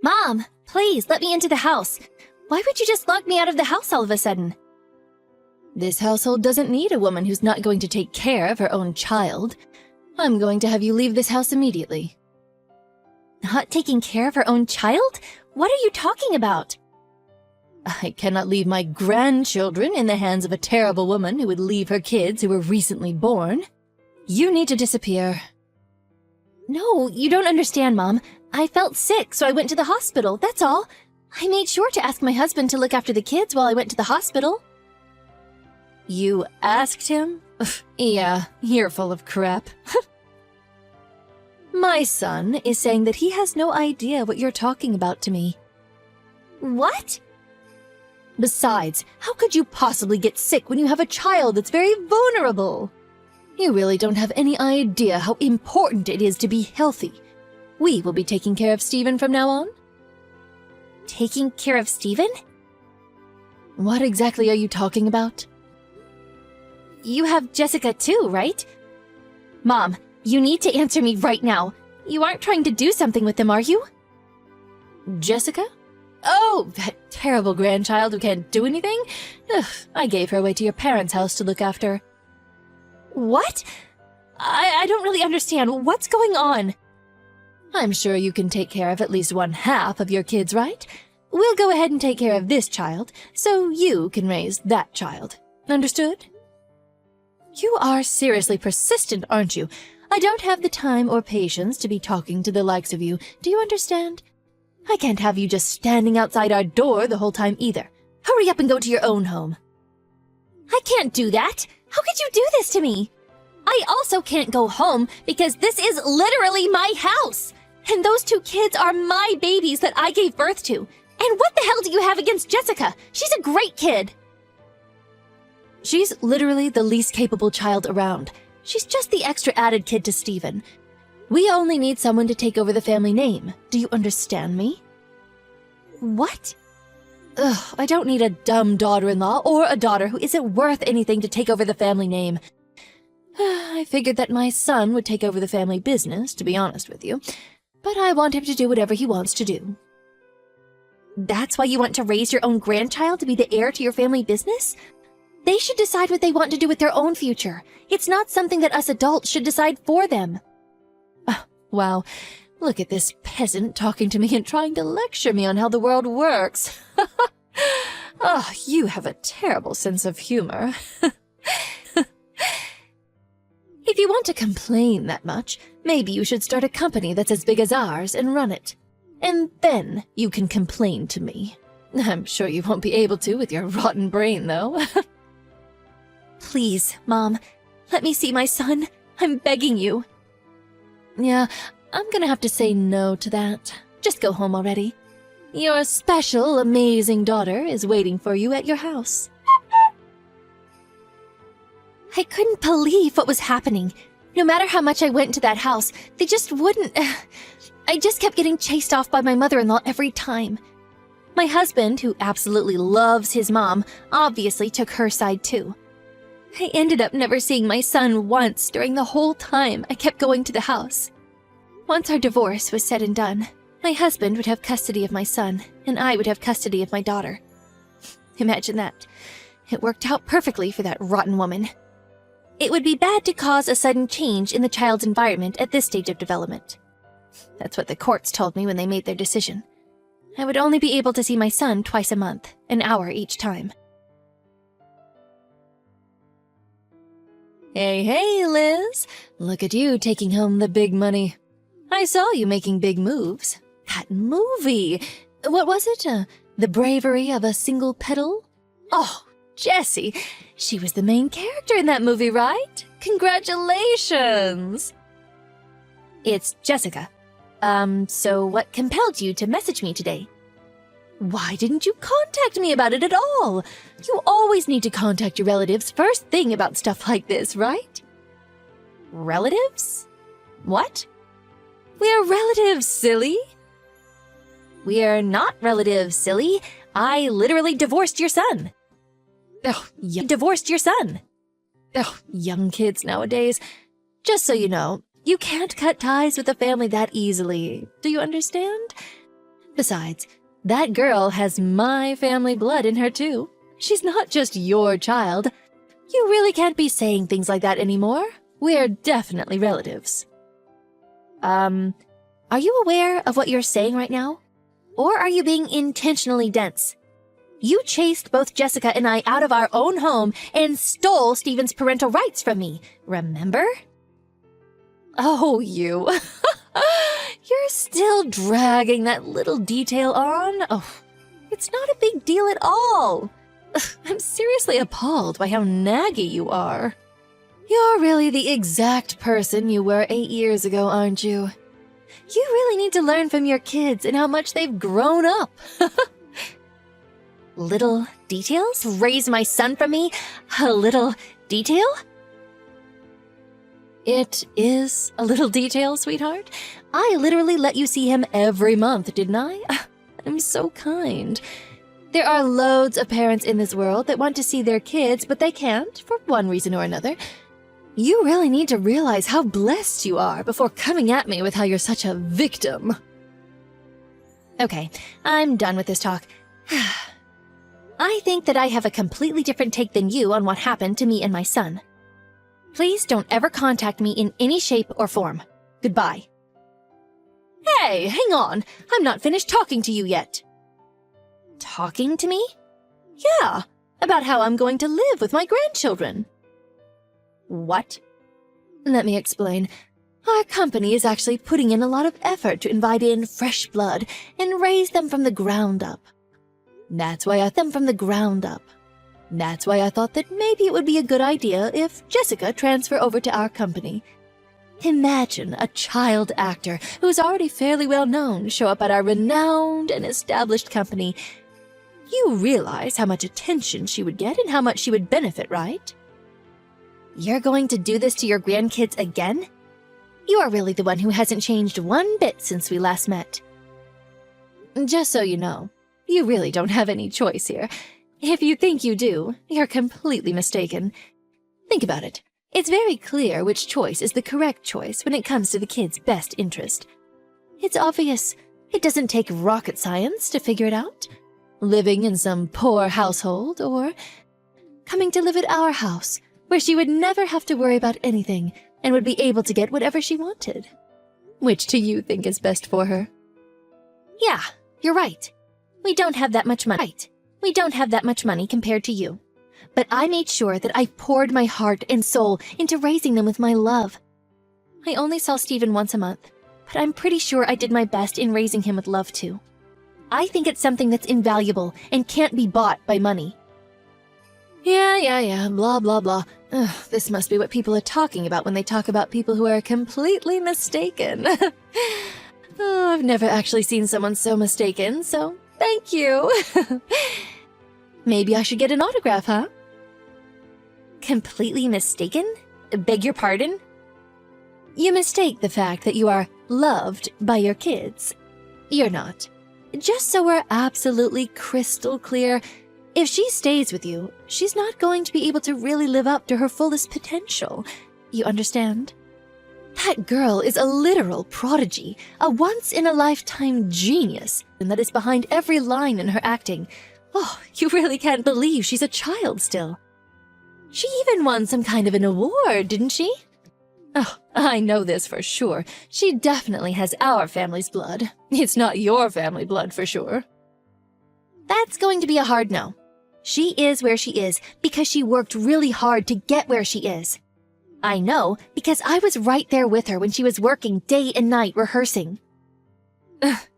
Mom, please, let me into the house. Why would you just lock me out of the house all of a sudden? This household doesn't need a woman who's not going to take care of her own child. I'm going to have you leave this house immediately. Not taking care of her own child? What are you talking about? I cannot leave my grandchildren in the hands of a terrible woman who would leave her kids who were recently born. You need to disappear. No, you don't understand, Mom. I felt sick, so I went to the hospital, that's all. I made sure to ask my husband to look after the kids while I went to the hospital. You asked him? Yeah, you're full of crap. My son is saying that he has no idea what you're talking about to me. What? Besides, how could you possibly get sick when you have a child that's very vulnerable? You really don't have any idea how important it is to be healthy. We will be taking care of Stephen from now on. Taking care of Stephen? What exactly are you talking about? You have Jessica too, right? Mom, you need to answer me right now. You aren't trying to do something with them, are you? Jessica? Oh, that terrible grandchild who can't do anything? Ugh, I gave her away to your parents' house to look after. What? I don't really understand. What's going on? I'm sure you can take care of at least one half of your kids, right? We'll go ahead and take care of this child, so you can raise that child. Understood? You are seriously persistent, aren't you? I don't have the time or patience to be talking to the likes of you. Do you understand? I can't have you just standing outside our door the whole time either. Hurry up and go to your own home. I can't do that. How could you do this to me? I also can't go home because this is literally my house. And those two kids are my babies that I gave birth to. And what the hell do you have against Jessica? She's a great kid. She's literally the least capable child around. She's just the extra added kid to Stephen. We only need someone to take over the family name. Do you understand me? What? Ugh, I don't need a dumb daughter-in-law or a daughter who isn't worth anything to take over the family name. I figured that my son would take over the family business, to be honest with you. But I want him to do whatever he wants to do. That's why you want to raise your own grandchild to be the heir to your family business? They should decide what they want to do with their own future. It's not something that us adults should decide for them. Oh, wow, look at this peasant talking to me and trying to lecture me on how the world works. Oh, you have a terrible sense of humor. If you want to complain that much, maybe you should start a company that's as big as ours and run it. And then you can complain to me. I'm sure you won't be able to with your rotten brain, though. Please, Mom, let me see my son. I'm begging you. Yeah, I'm gonna have to say no to that. Just go home already. Your special, amazing daughter is waiting for you at your house. I couldn't believe what was happening. No matter how much I went to that house, they just wouldn't... I just kept getting chased off by my mother-in-law every time. My husband, who absolutely loves his mom, obviously took her side too. I ended up never seeing my son once during the whole time I kept going to the house. Once our divorce was said and done, my husband would have custody of my son, and I would have custody of my daughter. Imagine that. It worked out perfectly for that rotten woman. It would be bad to cause a sudden change in the child's environment at this stage of development. That's what the courts told me when they made their decision. I would only be able to see my son twice a month, an hour each time. Hey, Liz. Look at you taking home the big money. I saw you making big moves. That movie! What was it? The Bravery of a Single Petal? Oh, Jessie. She was the main character in that movie, right? Congratulations! It's Jessica. So what compelled you to message me today? Why didn't you contact me about it at all? You always need to contact your relatives first thing about stuff like this, right? Relatives? What? We're relatives, silly. We're not relatives, silly. I literally divorced your son. Oh, you divorced your son. Oh, young kids nowadays. Just so you know, you can't cut ties with a family that easily. Do you understand? Besides, that girl has my family blood in her too. She's not just your child. You really can't be saying things like that anymore. We're definitely relatives. Are you aware of what you're saying right now? Or are you being intentionally dense? You chased both Jessica and I out of our own home and stole Steven's parental rights from me, remember? Oh, you. You're still dragging that little detail on? Oh, it's not a big deal at all. I'm seriously appalled by how naggy you are. You're really the exact person you were 8 years ago, aren't you? You really need to learn from your kids and how much they've grown up. Little details? Raise my son from me? A little detail? It is a little detail, sweetheart. I literally let you see him every month, didn't I? I'm so kind. There are loads of parents in this world that want to see their kids, but they can't, for one reason or another. You really need to realize how blessed you are before coming at me with how you're such a victim. Okay, I'm done with this talk. I think that I have a completely different take than you on what happened to me and my son. Please don't ever contact me in any shape or form. Goodbye. Hey, hang on. I'm not finished talking to you yet. Talking to me? Yeah, about how I'm going to live with my grandchildren. What? Let me explain. Our company is actually putting in a lot of effort to invite in fresh blood and raise them from the ground up. That's why I thought that maybe it would be a good idea if Jessica transfer over to our company. Imagine a child actor who's already fairly well known show up at our renowned and established company. You realize how much attention she would get and how much she would benefit, right? You're going to do this to your grandkids again? You are really the one who hasn't changed one bit since we last met. Just so you know, you really don't have any choice here. If you think you do, you're completely mistaken. Think about it. It's very clear which choice is the correct choice when it comes to the kid's best interest. It's obvious. It doesn't take rocket science to figure it out. Living in some poor household, or coming to live at our house, where she would never have to worry about anything and would be able to get whatever she wanted. Which do you think is best for her? Yeah, you're right. We don't have that much money. We don't have that much money compared to you. But I made sure that I poured my heart and soul into raising them with my love. I only saw Steven once a month, but I'm pretty sure I did my best in raising him with love too. I think it's something that's invaluable and can't be bought by money. Yeah, blah, blah, blah. Ugh, this must be what people are talking about when they talk about people who are completely mistaken. Oh, I've never actually seen someone so mistaken, so thank you. Maybe I should get an autograph, huh? Completely mistaken? Beg your pardon? You mistake the fact that you are loved by your kids. You're not. Just so we're absolutely crystal clear, if she stays with you, she's not going to be able to really live up to her fullest potential. You understand? That girl is a literal prodigy, a once-in-a-lifetime genius, and that is behind every line in her acting. Oh, you really can't believe she's a child still. She even won some kind of an award, didn't she? Oh, I know this for sure. She definitely has our family's blood. It's not your family blood for sure. That's going to be a hard no. She is where she is because she worked really hard to get where she is. I know because I was right there with her when she was working day and night rehearsing.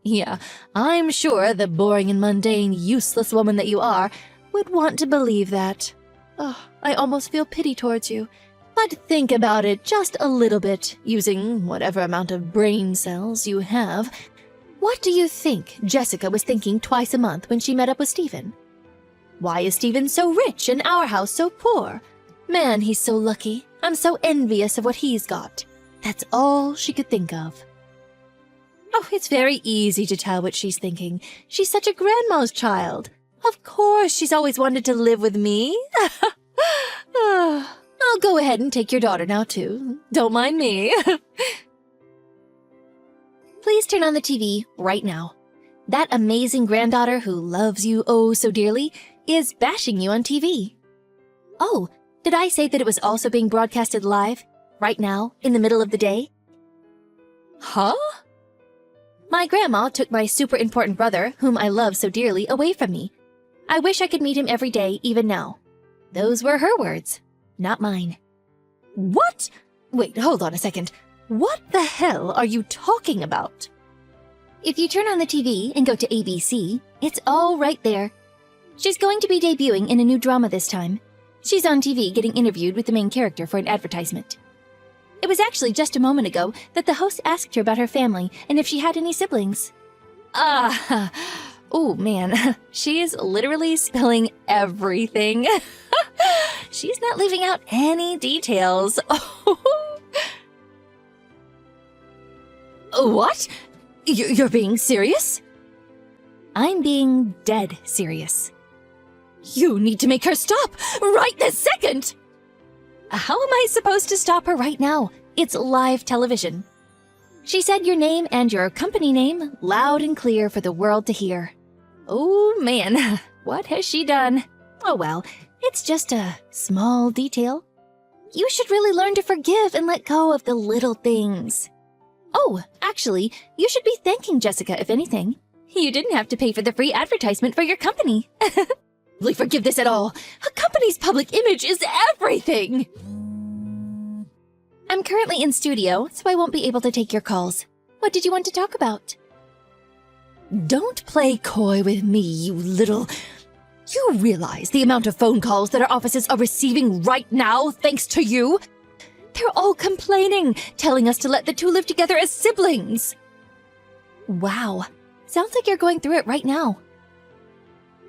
Yeah, I'm sure the boring and mundane, useless woman that you are would want to believe that. Oh, I almost feel pity towards you. But think about it just a little bit, using whatever amount of brain cells you have. What do you think Jessica was thinking twice a month when she met up with Steven? Why is Steven so rich and our house so poor? Man, he's so lucky. I'm so envious of what he's got. That's all she could think of. Oh, it's very easy to tell what she's thinking. She's such a grandma's child. Of course she's always wanted to live with me. I'll go ahead and take your daughter now, too. Don't mind me. Please turn on the TV right now. That amazing granddaughter who loves you oh so dearly is bashing you on TV. Oh, did I say that it was also being broadcasted live, right now, in the middle of the day? Huh? My grandma took my super important brother, whom I love so dearly, away from me. I wish I could meet him every day, even now. Those were her words, not mine. What? Wait, hold on a second. What the hell are you talking about? If you turn on the TV and go to ABC, it's all right there. She's going to be debuting in a new drama this time. She's on TV getting interviewed with the main character for an advertisement. It was actually just a moment ago that the host asked her about her family and if she had any siblings. Oh man, she is literally spilling everything. She's not leaving out any details. What? You're being serious? I'm being dead serious. You need to make her stop right this second! How am I supposed to stop her right now? It's live television. She said your name and your company name loud and clear for the world to hear. Oh man, what has she done? Oh well, it's just a small detail. You should really learn to forgive and let go of the little things. Oh, actually, you should be thanking Jessica if anything. You didn't have to pay for the free advertisement for your company. Really forgive this at all. A company's public image is everything. I'm currently in studio, so I won't be able to take your calls. What did you want to talk about? Don't play coy with me, you little... You realize the amount of phone calls that our offices are receiving right now thanks to you? They're all complaining, telling us to let the two live together as siblings. Wow, sounds like you're going through it right now.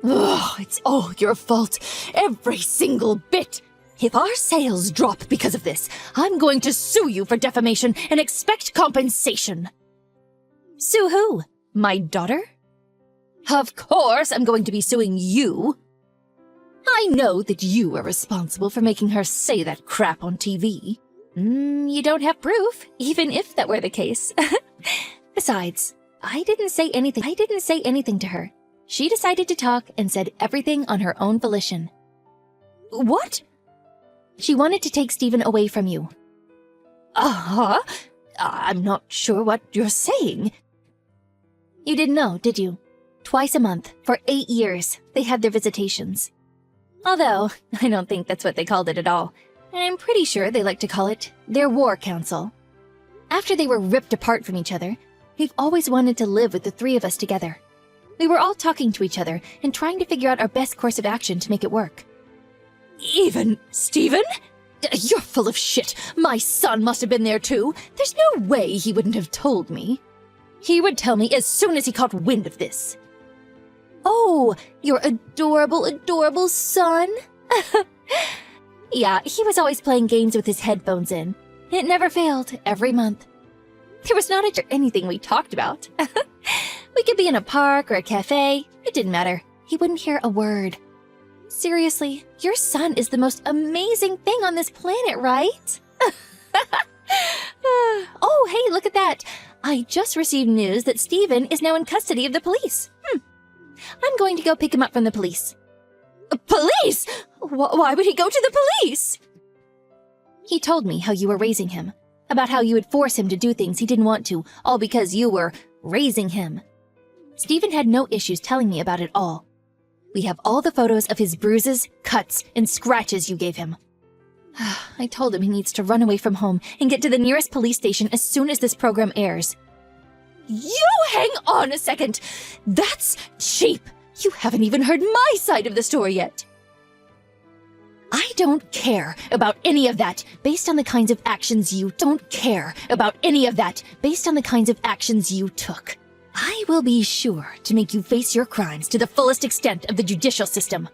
Ugh, it's all your fault, every single bit. If our sales drop because of this, I'm going to sue you for defamation and expect compensation. Sue who? My daughter? Of course I'm going to be suing you. I know that you are responsible for making her say that crap on TV. You don't have proof, even if that were the case. Besides, I didn't say anything to her. She decided to talk and said everything on her own volition. What? She wanted to take Stephen away from you. Uh-huh? I'm not sure what you're saying. You didn't know, did you? Twice a month, for 8 years, they had their visitations. Although, I don't think that's what they called it at all. I'm pretty sure they like to call it their war council. After they were ripped apart from each other, we've always wanted to live with the three of us together. We were all talking to each other and trying to figure out our best course of action to make it work. Even Stephen? You're full of shit. My son must have been there too. There's no way he wouldn't have told me. He would tell me as soon as he caught wind of this. Oh, your adorable, adorable son? Yeah, he was always playing games with his headphones in. It never failed, every month. There was not anything we talked about. We could be in a park or a cafe. It didn't matter. He wouldn't hear a word. Seriously, your son is the most amazing thing on this planet, right? Oh, hey, look at that. I just received news that Stephen is now in custody of the police. I'm going to go pick him up from the police. Police? Why would he go to the police? He told me how you were raising him, about how you would force him to do things he didn't want to, all because you were raising him. Stephen had no issues telling me about it all. We have all the photos of his bruises, cuts, and scratches you gave him. I told him he needs to run away from home and get to the nearest police station as soon as this program airs. You hang on a second! That's cheap! You haven't even heard my side of the story yet. I don't care about any of that based on the kinds of actions you took. I will be sure to make you face your crimes to the fullest extent of the judicial system.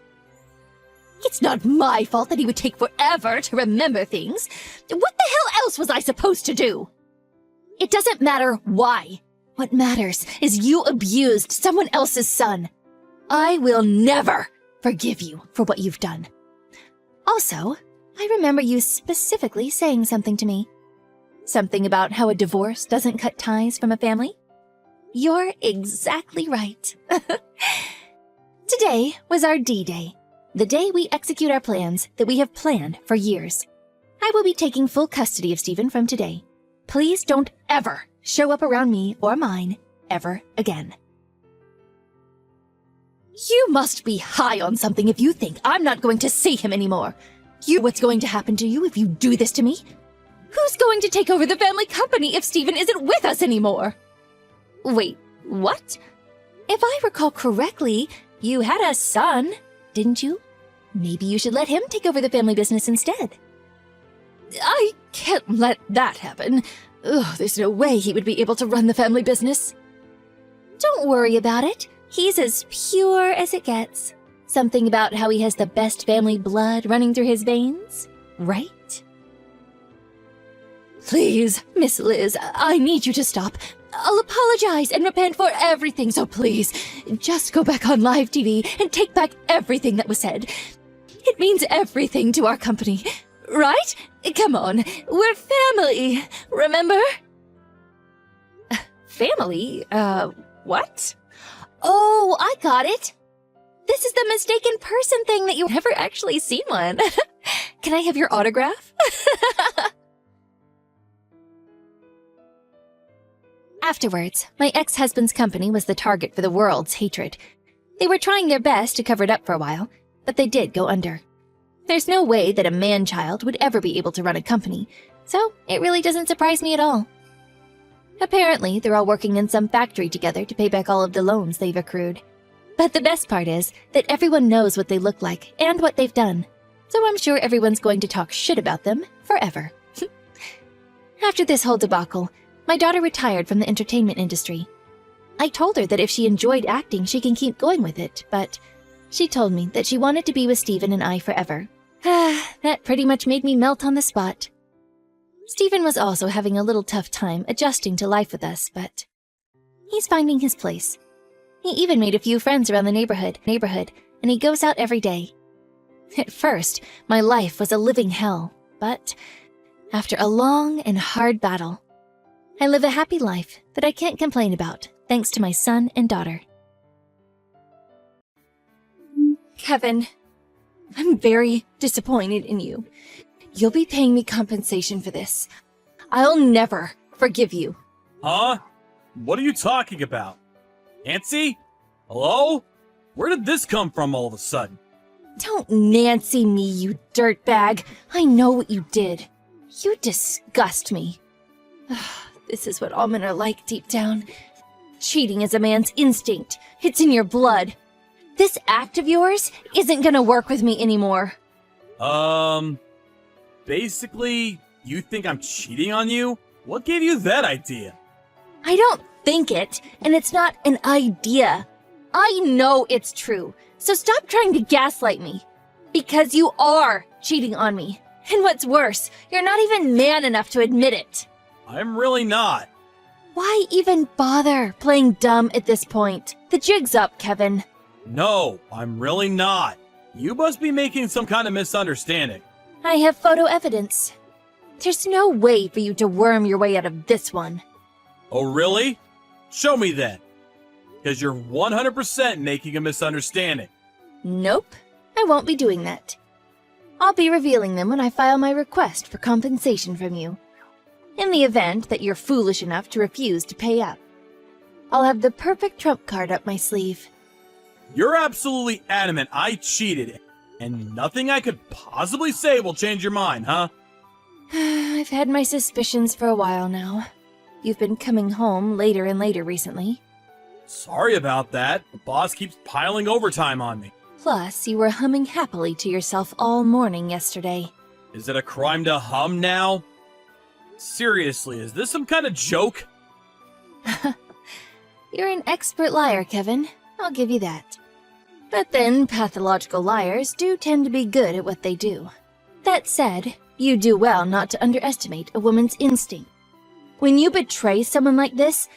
It's not my fault that he would take forever to remember things. What the hell else was I supposed to do? It doesn't matter why. What matters is you abused someone else's son. I will never forgive you for what you've done. Also, I remember you specifically saying something to me. Something about how a divorce doesn't cut ties from a family. You're exactly right. Today was our D-Day, the day we execute our plans that we have planned for years. I will be taking full custody of Stephen from today. Please don't ever show up around me or mine ever again. You must be high on something if you think I'm not going to see him anymore. What's going to happen to you if you do this to me? Who's going to take over the family company if Stephen isn't with us anymore? Wait, what? If I recall correctly, you had a son, didn't you? Maybe you should let him take over the family business instead. I can't let that happen. Ugh, there's no way he would be able to run the family business. Don't worry about it. He's as pure as it gets. Something about how he has the best family blood running through his veins, right? Please, Miss Liz, I need you to stop. I'll apologize and repent for everything, so please, just go back on live TV and take back everything that was said. It means everything to our company, right? Come on, we're family, remember? Family? What? Oh, I got it. This is the mistaken person thing that you've never actually seen one. Can I have your autograph? Afterwards, my ex-husband's company was the target for the world's hatred. They were trying their best to cover it up for a while, but they did go under. There's no way that a man-child would ever be able to run a company, so it really doesn't surprise me at all. Apparently, they're all working in some factory together to pay back all of the loans they've accrued. But the best part is that everyone knows what they look like and what they've done, so I'm sure everyone's going to talk shit about them forever. After this whole debacle, my daughter retired from the entertainment industry. I told her that if she enjoyed acting, she can keep going with it, but she told me that she wanted to be with Stephen and I forever. That pretty much made me melt on the spot. Stephen was also having a little tough time adjusting to life with us, but he's finding his place. He even made a few friends around the neighborhood, and he goes out every day. At first, my life was a living hell, but after a long and hard battle, I live a happy life that I can't complain about, thanks to my son and daughter. Kevin, I'm very disappointed in you. You'll be paying me compensation for this. I'll never forgive you. Huh? What are you talking about? Nancy? Hello? Where did this come from all of a sudden? Don't Nancy me, you dirtbag. I know what you did. You disgust me. This is what all men are like deep down. Cheating is a man's instinct. It's in your blood. This act of yours isn't gonna work with me anymore. Basically, you think I'm cheating on you? What gave you that idea? I don't think it, and it's not an idea. I know it's true, so stop trying to gaslight me. Because you are cheating on me. And what's worse, you're not even man enough to admit it. I'm really not. Why even bother playing dumb at this point? The jig's up, Kevin. No, I'm really not. You must be making some kind of misunderstanding. I have photo evidence. There's no way for you to worm your way out of this one. Oh, really? Show me then. Because you're 100% making a misunderstanding. Nope, I won't be doing that. I'll be revealing them when I file my request for compensation from you. In the event that you're foolish enough to refuse to pay up, I'll have the perfect trump card up my sleeve. You're absolutely adamant I cheated, and nothing I could possibly say will change your mind, huh? I've had my suspicions for a while now. You've been coming home later and later recently. Sorry about that. The boss keeps piling overtime on me. Plus, you were humming happily to yourself all morning yesterday. Is it a crime to hum now? Seriously, is this some kind of joke? You're an expert liar, Kevin. I'll give you that. But then, pathological liars do tend to be good at what they do. That said, you do well not to underestimate a woman's instinct. When you betray someone like this,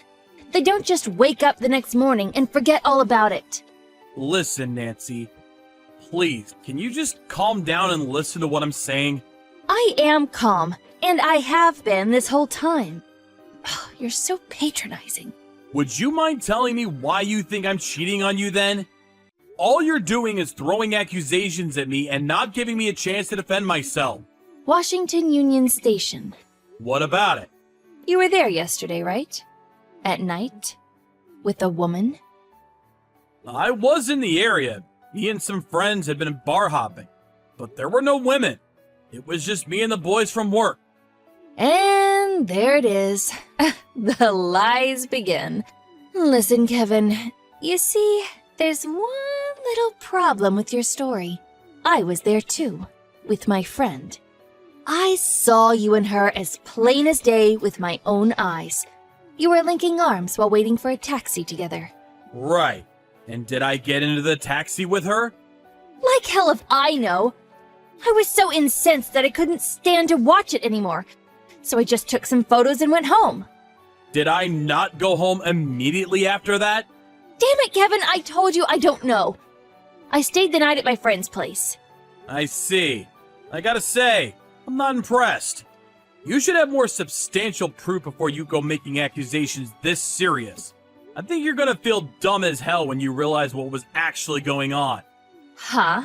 they don't just wake up the next morning and forget all about it. Listen, Nancy. Please, can you just calm down and listen to what I'm saying? I am calm, and I have been this whole time. You're so patronizing. Would you mind telling me why you think I'm cheating on you then? All you're doing is throwing accusations at me and not giving me a chance to defend myself. Washington Union Station. What about it? You were there yesterday, right? At night? With a woman? I was in the area. Me and some friends had been bar hopping, but there were no women. It was just me and the boys from work. And there it is. The lies begin. Listen, Kevin, you see, there's one little problem with your story. I was there too, with my friend. I saw you and her as plain as day with my own eyes. You were linking arms while waiting for a taxi together. Right. And did I get into the taxi with her? Like hell if I know. I was so incensed that I couldn't stand to watch it anymore. So I just took some photos and went home. Did I not go home immediately after that? Damn it, Kevin, I told you I don't know. I stayed the night at my friend's place. I see. I gotta say, I'm not impressed. You should have more substantial proof before you go making accusations this serious. I think you're gonna feel dumb as hell when you realize what was actually going on. Huh?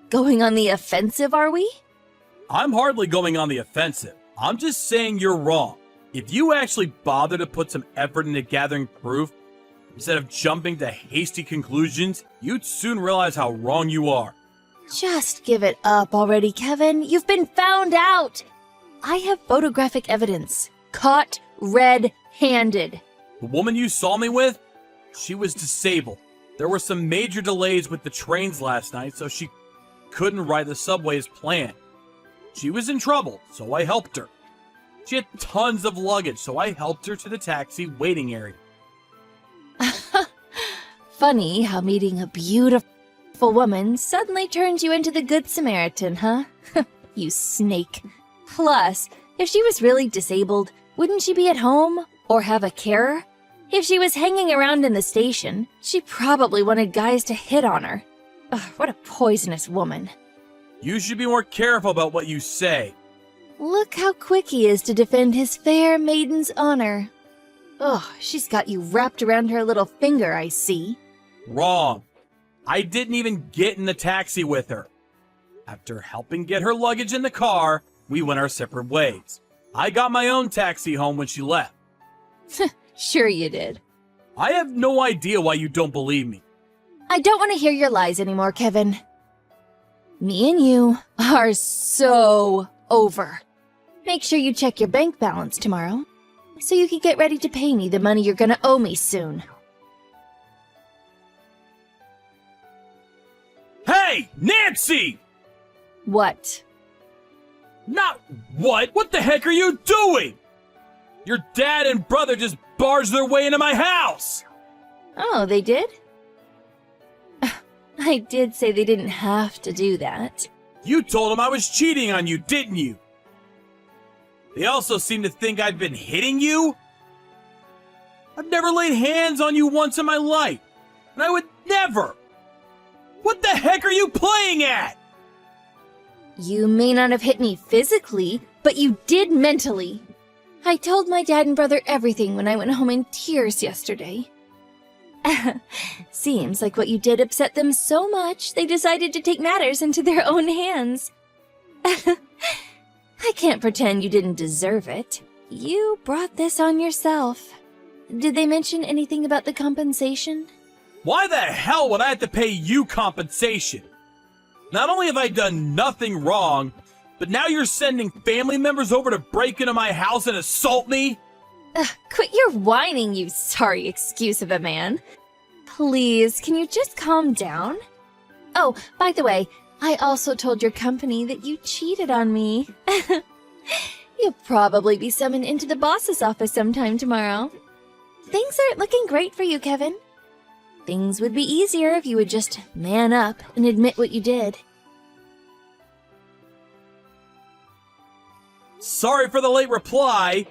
Going on the offensive, are we? I'm hardly going on the offensive. I'm just saying you're wrong. If you actually bother to put some effort into gathering proof, instead of jumping to hasty conclusions, you'd soon realize how wrong you are. Just give it up already, Kevin. You've been found out. I have photographic evidence. Caught red-handed. The woman you saw me with? She was disabled. There were some major delays with the trains last night, so she couldn't ride the subway as planned. She was in trouble, so I helped her. She had tons of luggage, so I helped her to the taxi waiting area. Funny how meeting a beautiful woman suddenly turns you into the Good Samaritan, huh? You snake. Plus, if she was really disabled, wouldn't she be at home or have a carer? If she was hanging around in the station, she probably wanted guys to hit on her. Ugh, what a poisonous woman. You should be more careful about what you say. Look how quick he is to defend his fair maiden's honor. Ugh, she's got you wrapped around her little finger, I see. Wrong. I didn't even get in the taxi with her. After helping get her luggage in the car, we went our separate ways. I got my own taxi home when she left. Sure you did. I have no idea why you don't believe me. I don't want to hear your lies anymore, Kevin. Me and you are so over. Make sure you check your bank balance tomorrow, so you can get ready to pay me the money you're gonna owe me soon. Hey, Nancy! What? Not what? What the heck are you doing? Your dad and brother just barged their way into my house! Oh, they did? I did say they didn't have to do that. You told them I was cheating on you, didn't you? They also seem to think I've been hitting you? I've never laid hands on you once in my life, and I would never! What the heck are you playing at? You may not have hit me physically, but you did mentally. I told my dad and brother everything when I went home in tears yesterday. Seems like what you did upset them so much, they decided to take matters into their own hands. I can't pretend you didn't deserve it. You brought this on yourself. Did they mention anything about the compensation? Why the hell would I have to pay you compensation? Not only have I done nothing wrong, but now you're sending family members over to break into my house and assault me? Quit your whining, you sorry excuse of a man. Please, can you just calm down? Oh, by the way, I also told your company that you cheated on me. You'll probably be summoned into the boss's office sometime tomorrow. Things aren't looking great for you, Kevin. Things would be easier if you would just man up and admit what you did. Sorry for the late reply.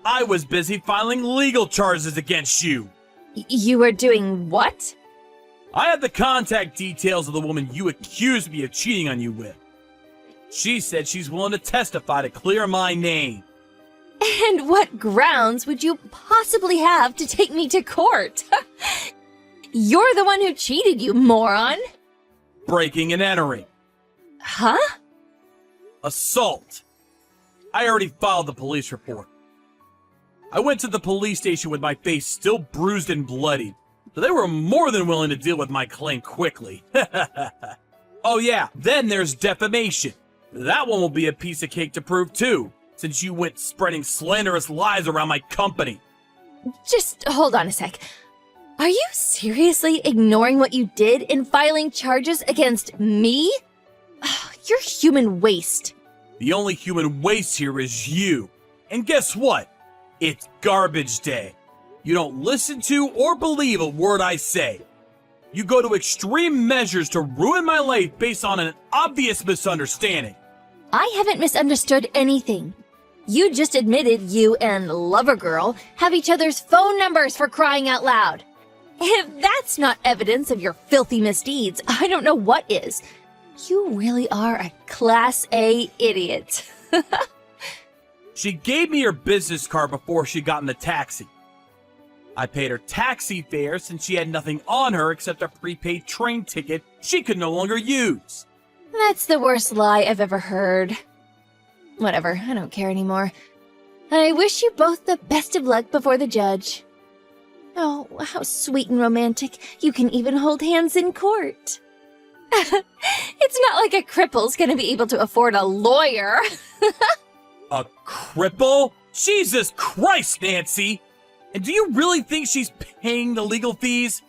I was busy filing legal charges against you. You were doing what? I have the contact details of the woman you accused me of cheating on you with. She said she's willing to testify to clear my name. And what grounds would you possibly have to take me to court? You're the one who cheated, you moron. Breaking and entering. Huh? Assault. I already filed the police report. I went to the police station with my face still bruised and bloodied, so they were more than willing to deal with my claim quickly. Oh yeah, then there's defamation. That one will be a piece of cake to prove too, since you went spreading slanderous lies around my company. Just hold on a sec. Are you seriously ignoring what you did in filing charges against me? You're human waste. The only human waste here is you. And guess what? It's garbage day. You don't listen to or believe a word I say. You go to extreme measures to ruin my life based on an obvious misunderstanding. I haven't misunderstood anything. You just admitted you and Lover Girl have each other's phone numbers, for crying out loud. If that's not evidence of your filthy misdeeds, I don't know what is. You really are a Class A idiot. She gave me her business card before she got in the taxi. I paid her taxi fare since she had nothing on her except a prepaid train ticket she could no longer use. That's the worst lie I've ever heard. Whatever, I don't care anymore. I wish you both the best of luck before the judge. Oh, how sweet and romantic. You can even hold hands in court. It's not like a cripple's gonna be able to afford a lawyer. A cripple? Jesus Christ, Nancy! And do you really think she's paying the legal fees?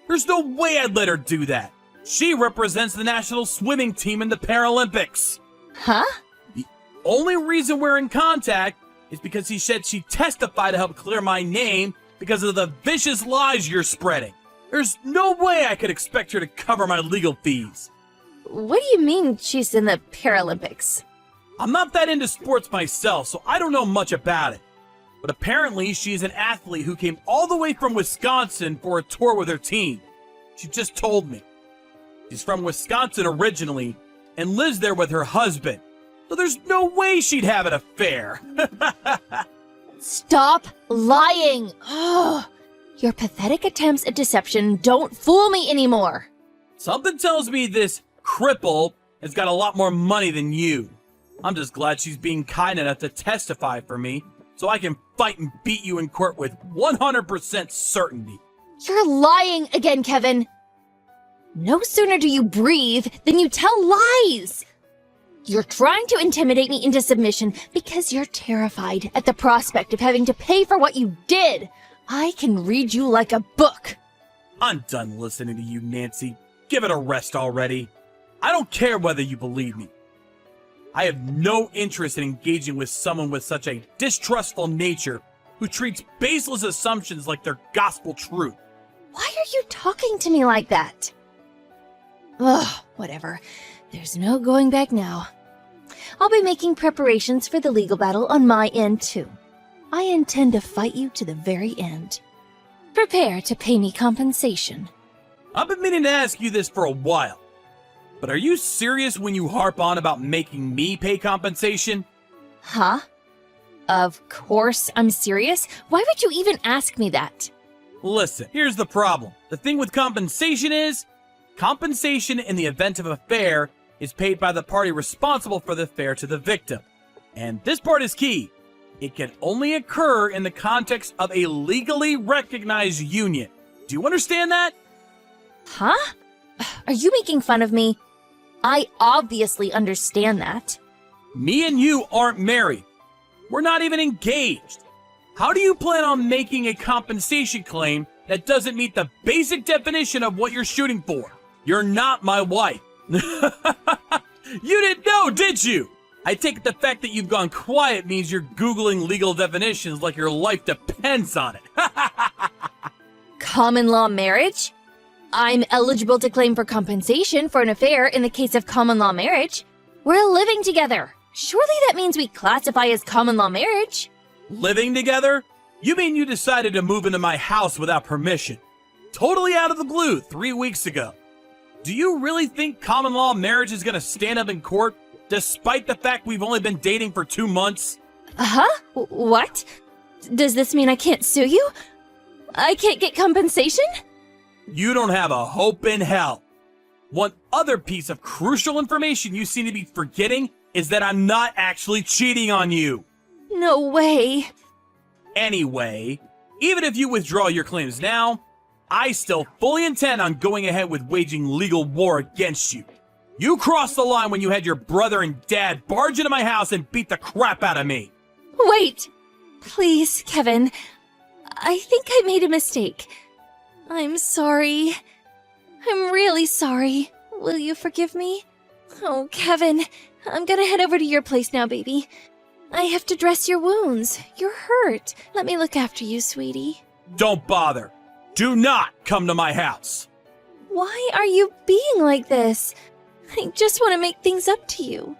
There's no way I'd let her do that. She represents the national swimming team in the Paralympics. Huh? The only reason we're in contact is because he said she testified to help clear my name because of the vicious lies you're spreading. There's no way I could expect her to cover my legal fees. What do you mean she's in the Paralympics? I'm not that into sports myself, so I don't know much about it. But apparently she's an athlete who came all the way from Wisconsin for a tour with her team. She just told me. She's from Wisconsin originally and lives there with her husband. So there's no way she'd have an affair. Stop lying! Oh, your pathetic attempts at deception don't fool me anymore. Something tells me this cripple has got a lot more money than you. I'm just glad she's being kind enough to testify for me so I can fight and beat you in court with 100% certainty. You're lying again, Kevin. No sooner do you breathe than you tell lies. You're trying to intimidate me into submission because you're terrified at the prospect of having to pay for what you did. I can read you like a book. I'm done listening to you, Nancy. Give it a rest already. I don't care whether you believe me. I have no interest in engaging with someone with such a distrustful nature who treats baseless assumptions like they're gospel truth. Why are you talking to me like that? Ugh, whatever. There's no going back now. I'll be making preparations for the legal battle on my end, too. I intend to fight you to the very end. Prepare to pay me compensation. I've been meaning to ask you this for a while. But are you serious when you harp on about making me pay compensation? Huh? Of course I'm serious. Why would you even ask me that? Listen, here's the problem. The thing with compensation is, compensation in the event of a affair is paid by the party responsible for the affair to the victim. And this part is key. It can only occur in the context of a legally recognized union. Do you understand that? Huh? Are you making fun of me? I obviously understand that. Me and you aren't married. We're not even engaged. How do you plan on making a compensation claim that doesn't meet the basic definition of what you're shooting for? You're not my wife. You didn't know, did you? I take the fact that you've gone quiet means you're Googling legal definitions like your life depends on it. Common law marriage? I'm eligible to claim for compensation for an affair in the case of common law marriage. We're living together. Surely that means we classify as common law marriage. Living together? You mean you decided to move into my house without permission? Totally out of the blue 3 weeks ago. Do you really think common law marriage is going to stand up in court despite the fact we've only been dating for 2 months? Huh? What? Does this mean I can't sue you? I can't get compensation? You don't have a hope in hell. One other piece of crucial information you seem to be forgetting is that I'm not actually cheating on you. No way. Anyway, even if you withdraw your claims now, I still fully intend on going ahead with waging legal war against you. You crossed the line when you had your brother and dad barge into my house and beat the crap out of me. Wait! Please, Kevin. I think I made a mistake. I'm sorry. I'm really sorry. Will you forgive me? Oh, Kevin, I'm gonna head over to your place now, baby. I have to dress your wounds. You're hurt. Let me look after you, sweetie. Don't bother. Do not come to my house. Why are you being like this? I just want to make things up to you.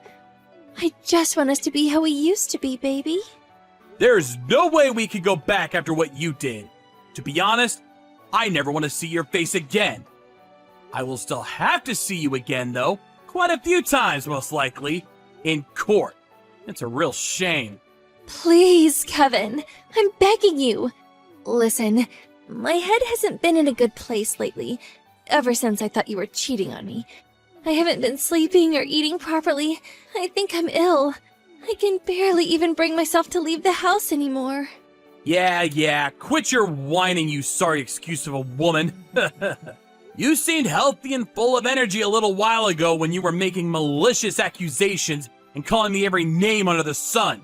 I just want us to be how we used to be, baby. There's no way we could go back after what you did. To be honest, I never want to see your face again. I will still have to see you again, though. Quite a few times, most likely. In court. It's a real shame. Please, Kevin. I'm begging you. Listen, my head hasn't been in a good place lately. Ever since I thought you were cheating on me. I haven't been sleeping or eating properly. I think I'm ill. I can barely even bring myself to leave the house anymore. Yeah, quit your whining, you sorry excuse of a woman. You seemed healthy and full of energy a little while ago when you were making malicious accusations and calling me every name under the sun.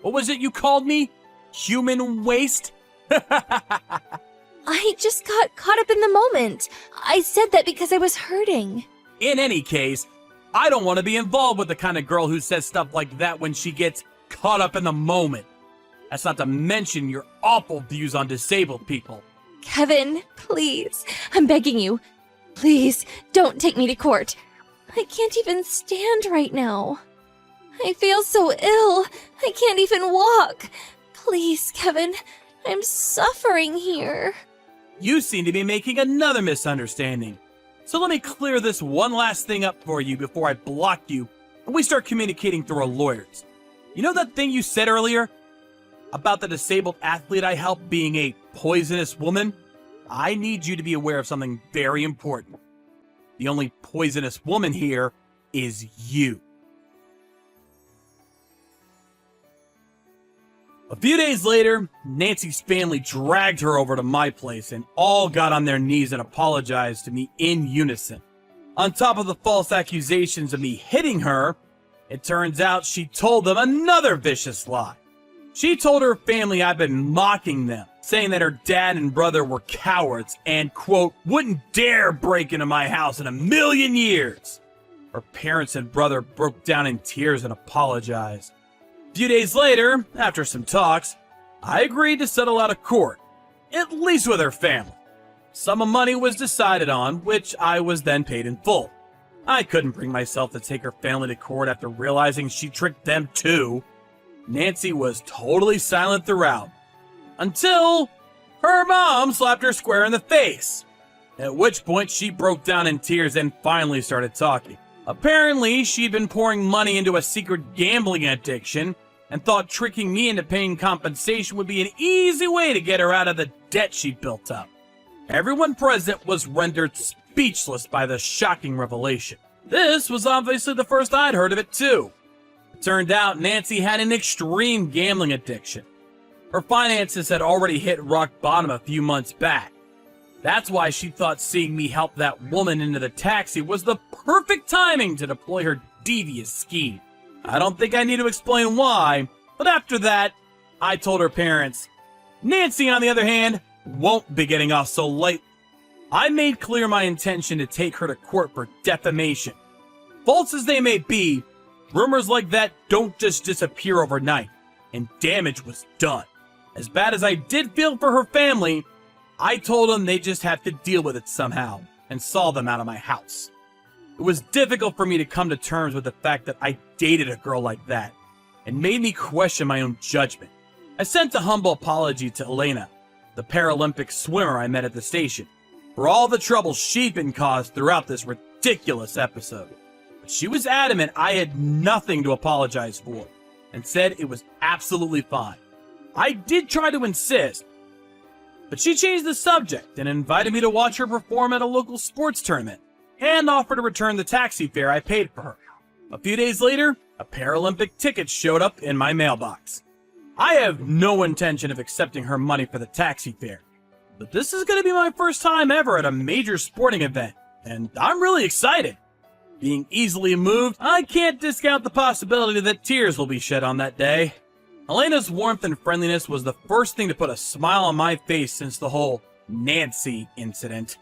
What was it you called me? Human waste? I just got caught up in the moment. I said that because I was hurting. In any case, I don't want to be involved with the kind of girl who says stuff like that when she gets caught up in the moment. That's not to mention your awful views on disabled people. Kevin, please. I'm begging you. Please, don't take me to court. I can't even stand right now. I feel so ill. I can't even walk. Please, Kevin. I'm suffering here. You seem to be making another misunderstanding. So let me clear this one last thing up for you before I block you and we start communicating through our lawyers. You know that thing you said earlier? About the disabled athlete I helped being a poisonous woman? I need you to be aware of something very important. The only poisonous woman here is you. A few days later, Nancy's family dragged her over to my place and all got on their knees and apologized to me in unison. On top of the false accusations of me hitting her, it turns out she told them another vicious lie. She told her family I'd been mocking them, saying that her dad and brother were cowards and, quote, wouldn't dare break into my house in a million years. Her parents and brother broke down in tears and apologized. A few days later, after some talks, I agreed to settle out of court, at least with her family. Sum of money was decided on, which I was then paid in full. I couldn't bring myself to take her family to court after realizing she tricked them too. Nancy was totally silent throughout, until her mom slapped her square in the face, at which point she broke down in tears and finally started talking. Apparently, she'd been pouring money into a secret gambling addiction and thought tricking me into paying compensation would be an easy way to get her out of the debt she built up. Everyone present was rendered speechless by the shocking revelation. This was obviously the first I'd heard of it too. It turned out Nancy had an extreme gambling addiction. Her finances had already hit rock bottom a few months back. That's why she thought seeing me help that woman into the taxi was the perfect timing to deploy her devious scheme. I don't think I need to explain why, but after that, I told her parents. Nancy, on the other hand, won't be getting off so light. I made clear my intention to take her to court for defamation. False as they may be, rumors like that don't just disappear overnight, and damage was done. As bad as I did feel for her family, I told them they just have to deal with it somehow, and saw them out of my house. It was difficult for me to come to terms with the fact that I dated a girl like that, and made me question my own judgment. I sent a humble apology to Elena, the Paralympic swimmer I met at the station, for all the trouble she'd been caused throughout this ridiculous episode. But she was adamant I had nothing to apologize for. and said it was absolutely fine. I did try to insist, but she changed the subject and invited me to watch her perform at a local sports tournament and offered to return the taxi fare I paid for her. A few days later, a Paralympic ticket showed up in my mailbox. I have no intention of accepting her money for the taxi fare, but this is going to be my first time ever at a major sporting event, and I'm really excited. Being easily moved, I can't discount the possibility that tears will be shed on that day. Elena's warmth and friendliness was the first thing to put a smile on my face since the whole Nancy incident.